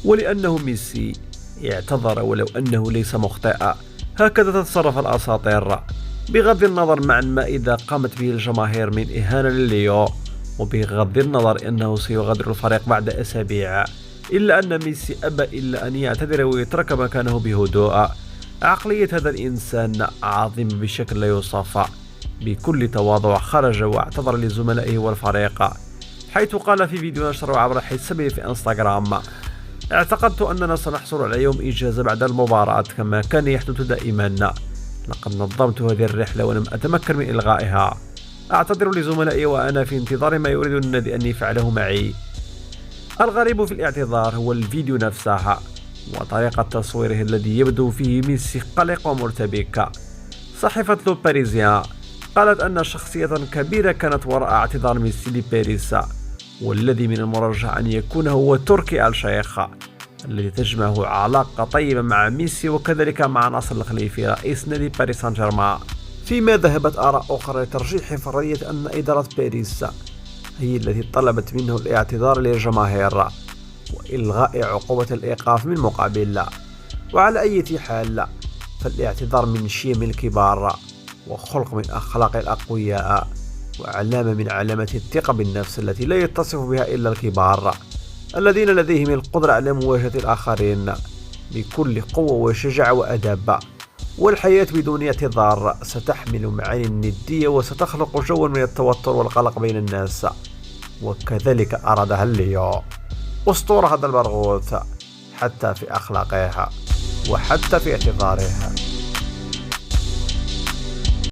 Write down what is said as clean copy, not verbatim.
ولأنه ميسي اعتذر ولو أنه ليس مخطئا. هكذا تتصرف الأساطير، بغض النظر عن ما إذا قامت به الجماهير من إهانة لليو، وبغض النظر أنه سيغادر الفريق بعد أسابيع، إلا أن ميسي أبى إلا أن يعتذر ويترك مكانه بهدوء. عقلية هذا الإنسان عظيمة بشكل لا يوصف. بكل تواضع خرج واعتذر لزملائه والفريق، حيث قال في فيديو نشره عبر حسابه في انستغرام: اعتقدت أننا سنحصل على يوم إجازة بعد المباراة كما كان يحدث دائما. لقد نظمت هذه الرحلة ولم أتمكن من إلغائها. أعتذر لزملائي وأنا في انتظار ما يريد النادي أن يفعله معي. الغريب في الاعتذار هو الفيديو نفسه وطريقة تصويره الذي يبدو فيه ميسي قلق ومرتبك. صحيفة لو باريزيان قالت أن شخصية كبيرة كانت وراء اعتذار ميسي لباريس، والذي من المرجح أن يكون هو تركي آل شيخ الذي تجمعه علاقة طيبة مع ميسي وكذلك مع ناصر الخليفي رئيس نادي باريس سان جيرمان. فيما ذهبت آراء أخرى لترجيح فرضية أن إدارة باريس هي التي طلبت منه الاعتذار للجماهير وإلغاء عقوبة الإيقاف من مقابل. وعلى أي حال فالاعتذار من شيم الكبار وخلق من أخلاق الأقوياء وعلامة من علامات الثقة بالنفس التي لا يتصف بها إلا الكبار الذين لديهم القدرة على مواجهة الآخرين بكل قوة وشجاعة وأدب. والحياة بدون اعتذار ستحمل معاني الندية وستخلق جوا من التوتر والقلق بين الناس، وكذلك أرادها الليو. أسطورة هذا البرغوث حتى في أخلاقها وحتى في اعتذارها.